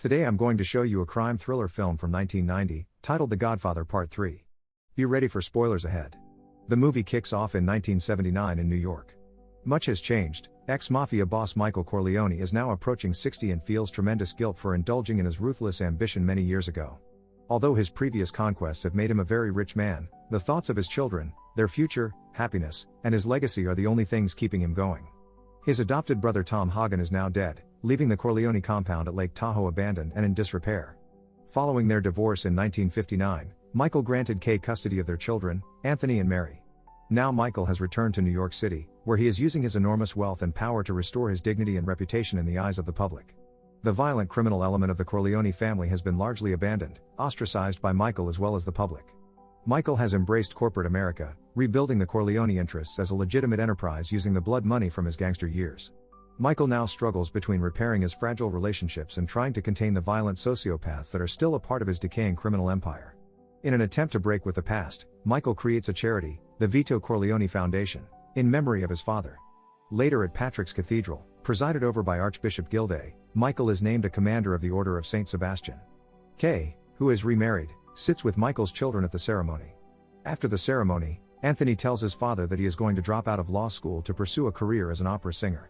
Today I'm going to show you a crime thriller film from 1990, titled The Godfather Part 3. Be ready for spoilers ahead. The movie kicks off in 1979 in New York. Much has changed. Ex-mafia boss Michael Corleone is now approaching 60 and feels tremendous guilt for indulging in his ruthless ambition many years ago. Although his previous conquests have made him a very rich man, the thoughts of his children, their future, happiness, and his legacy are the only things keeping him going. His adopted brother Tom Hagen is now dead, leaving the Corleone compound at Lake Tahoe abandoned and in disrepair. Following their divorce in 1959, Michael granted Kay custody of their children, Anthony and Mary. Now Michael has returned to New York City, where he is using his enormous wealth and power to restore his dignity and reputation in the eyes of the public. The violent criminal element of the Corleone family has been largely abandoned, ostracized by Michael as well as the public. Michael has embraced corporate America, rebuilding the Corleone interests as a legitimate enterprise using the blood money from his gangster years. Michael now struggles between repairing his fragile relationships and trying to contain the violent sociopaths that are still a part of his decaying criminal empire. In an attempt to break with the past, Michael creates a charity, the Vito Corleone Foundation, in memory of his father. Later at Patrick's Cathedral, presided over by Archbishop Gilday, Michael is named a commander of the Order of St. Sebastian. Kay, who is remarried, sits with Michael's children at the ceremony. After the ceremony, Anthony tells his father that he is going to drop out of law school to pursue a career as an opera singer.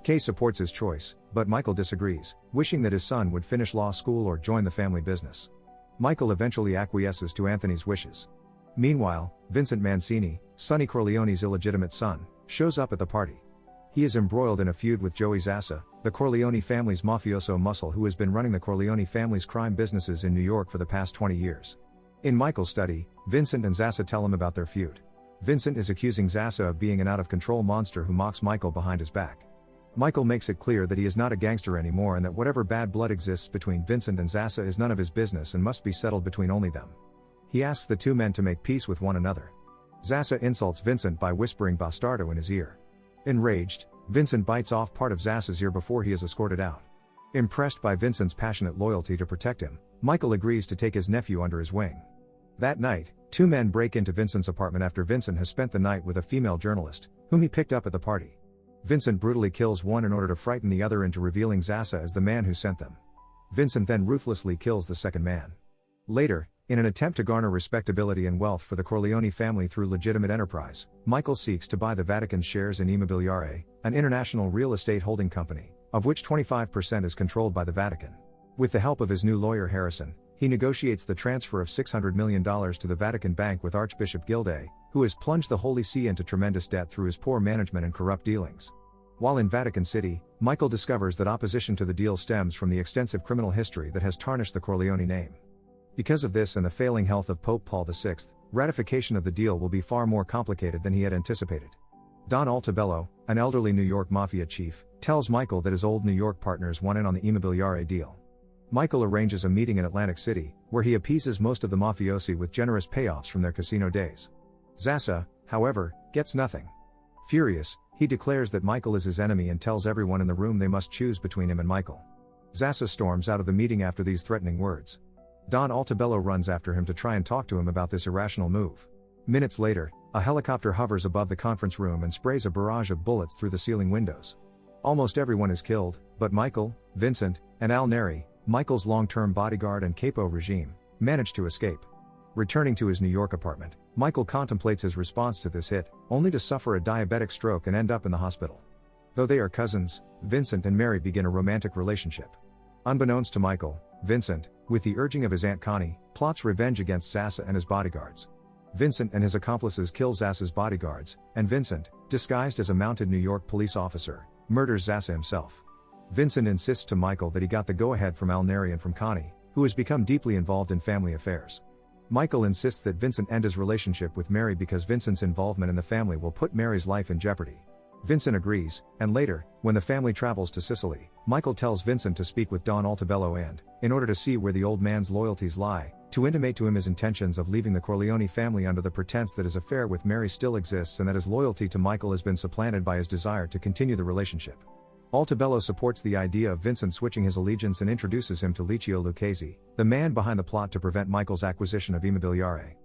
Kay supports his choice, but Michael disagrees, wishing that his son would finish law school or join the family business. Michael eventually acquiesces to Anthony's wishes. Meanwhile, Vincent Mancini, Sonny Corleone's illegitimate son, shows up at the party. He is embroiled in a feud with Joey Zassa, the Corleone family's mafioso muscle who has been running the Corleone family's crime businesses in New York for the past 20 years. In Michael's study, Vincent and Zassa tell him about their feud. Vincent is accusing Zassa of being an out-of-control monster who mocks Michael behind his back. Michael makes it clear that he is not a gangster anymore and that whatever bad blood exists between Vincent and Zassa is none of his business and must be settled between only them. He asks the two men to make peace with one another. Zassa insults Vincent by whispering bastardo in his ear. Enraged, Vincent bites off part of Zassa's ear before he is escorted out. Impressed by Vincent's passionate loyalty to protect him, Michael agrees to take his nephew under his wing. That night, two men break into Vincent's apartment after Vincent has spent the night with a female journalist, whom he picked up at the party. Vincent brutally kills one in order to frighten the other into revealing Zassa as the man who sent them. Vincent then ruthlessly kills the second man. Later, in an attempt to garner respectability and wealth for the Corleone family through legitimate enterprise, Michael seeks to buy the Vatican's shares in Immobiliare, an international real estate holding company, of which 25% is controlled by the Vatican. With the help of his new lawyer Harrison, he negotiates the transfer of $600 million to the Vatican Bank with Archbishop Gilday, who has plunged the Holy See into tremendous debt through his poor management and corrupt dealings. While in Vatican City, Michael discovers that opposition to the deal stems from the extensive criminal history that has tarnished the Corleone name. Because of this and the failing health of Pope Paul VI, ratification of the deal will be far more complicated than he had anticipated. Don Altabello, an elderly New York mafia chief, tells Michael that his old New York partners want in on the Immobiliare deal. Michael arranges a meeting in Atlantic City, where he appeases most of the mafiosi with generous payoffs from their casino days. Zassa, however, gets nothing. Furious, he declares that Michael is his enemy and tells everyone in the room they must choose between him and Michael. Zassa storms out of the meeting after these threatening words. Don Altabello runs after him to try and talk to him about this irrational move. Minutes later, a helicopter hovers above the conference room and sprays a barrage of bullets through the ceiling windows. Almost everyone is killed, but Michael, Vincent, and Al Neri, Michael's long-term bodyguard and capo regime, manage to escape. Returning to his New York apartment, Michael contemplates his response to this hit, only to suffer a diabetic stroke and end up in the hospital. Though they are cousins, Vincent and Mary begin a romantic relationship. Unbeknownst to Michael, Vincent, with the urging of his Aunt Connie, plots revenge against Zassa and his bodyguards. Vincent and his accomplices kill Zassa's bodyguards, and Vincent, disguised as a mounted New York police officer, murders Zassa himself. Vincent insists to Michael that he got the go-ahead from Al Neri and from Connie, who has become deeply involved in family affairs. Michael insists that Vincent end his relationship with Mary because Vincent's involvement in the family will put Mary's life in jeopardy. Vincent agrees, and later, when the family travels to Sicily, Michael tells Vincent to speak with Don Altabello and, in order to see where the old man's loyalties lie, to intimate to him his intentions of leaving the Corleone family under the pretense that his affair with Mary still exists and that his loyalty to Michael has been supplanted by his desire to continue the relationship. Altabello supports the idea of Vincent switching his allegiance and introduces him to Licio Lucchese, the man behind the plot to prevent Michael's acquisition of Immobiliare.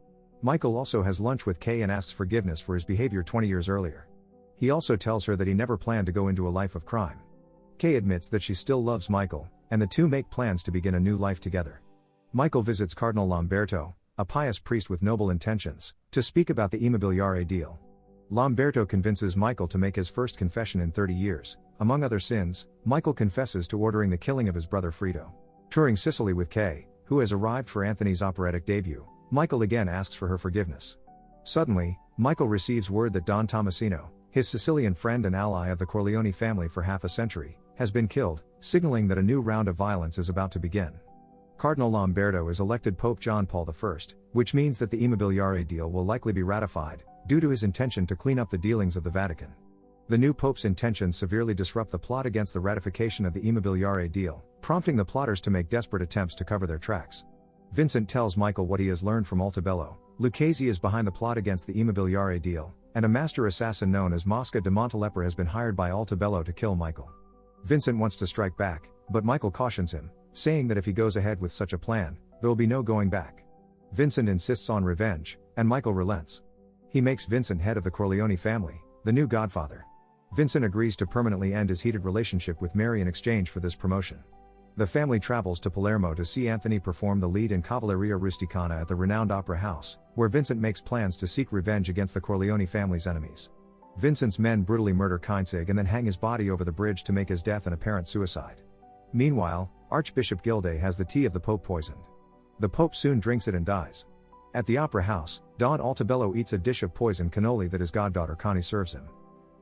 Michael also has lunch with Kay and asks forgiveness for his behavior 20 years earlier. He also tells her that he never planned to go into a life of crime. Kay admits that she still loves Michael, and the two make plans to begin a new life together. Michael visits Cardinal Lamberto, a pious priest with noble intentions, to speak about the Immobiliare deal. Lamberto convinces Michael to make his first confession in 30 years. Among other sins, Michael confesses to ordering the killing of his brother Frito. Touring Sicily with Kay, who has arrived for Anthony's operatic debut, Michael again asks for her forgiveness. Suddenly, Michael receives word that Don Tomasino, his Sicilian friend and ally of the Corleone family for half a century, has been killed, signaling that a new round of violence is about to begin. Cardinal Lamberto is elected Pope John Paul I, which means that the Immobiliare deal will likely be ratified, due to his intention to clean up the dealings of the Vatican. The new pope's intentions severely disrupt the plot against the ratification of the Immobiliare deal, prompting the plotters to make desperate attempts to cover their tracks. Vincent tells Michael what he has learned from Altobello. Lucchese is behind the plot against the Immobiliare deal, and a master assassin known as Mosca de Montelepra has been hired by Altobello to kill Michael. Vincent wants to strike back, but Michael cautions him, saying that if he goes ahead with such a plan, there will be no going back. Vincent insists on revenge, and Michael relents. He makes Vincent head of the Corleone family, the new godfather. Vincent agrees to permanently end his heated relationship with Mary in exchange for this promotion. The family travels to Palermo to see Anthony perform the lead in Cavalleria Rusticana at the renowned opera house, where Vincent makes plans to seek revenge against the Corleone family's enemies. Vincent's men brutally murder Keinzig and then hang his body over the bridge to make his death an apparent suicide. Meanwhile, Archbishop Gilday has the tea of the Pope poisoned. The Pope soon drinks it and dies. At the opera house, Don Altobello eats a dish of poisoned cannoli that his goddaughter Connie serves him.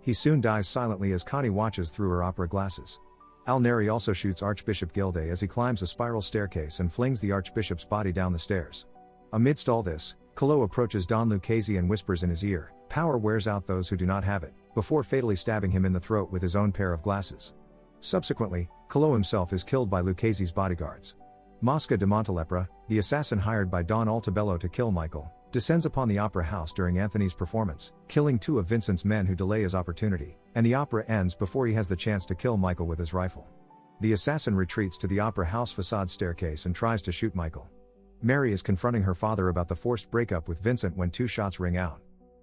He soon dies silently as Connie watches through her opera glasses. Al Neri also shoots Archbishop Gilday as he climbs a spiral staircase and flings the Archbishop's body down the stairs. Amidst all this, Collot approaches Don Lucchese and whispers in his ear, "Power wears out those who do not have it," before fatally stabbing him in the throat with his own pair of glasses. Subsequently, Collot himself is killed by Lucchese's bodyguards. Mosca de Montelepra, the assassin hired by Don Altobello to kill Michael, descends upon the opera house during Anthony's performance, killing two of Vincent's men who delay his opportunity, and the opera ends before he has the chance to kill Michael with his rifle. The assassin retreats to the opera house facade staircase and tries to shoot Michael. Mary is confronting her father about the forced breakup with Vincent when two shots ring out.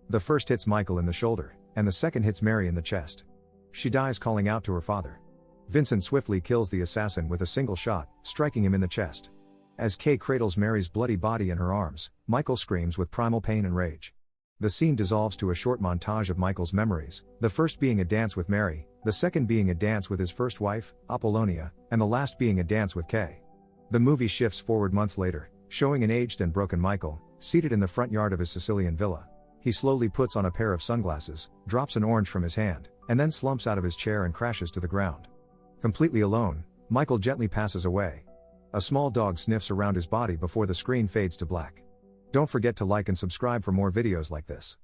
The first hits Michael in the shoulder, and the second hits Mary in the chest. She dies calling out to her father. Vincent swiftly kills the assassin with a single shot, striking him in the chest. As Kay cradles Mary's bloody body in her arms, Michael screams with primal pain and rage. The scene dissolves to a short montage of Michael's memories, the first being a dance with Mary, the second being a dance with his first wife, Apollonia, and the last being a dance with Kay. The movie shifts forward months later, showing an aged and broken Michael, seated in the front yard of his Sicilian villa. He slowly puts on a pair of sunglasses, drops an orange from his hand, and then slumps out of his chair and crashes to the ground. Completely alone, Michael gently passes away. A small dog sniffs around his body before the screen fades to black. Don't forget to like and subscribe for more videos like this.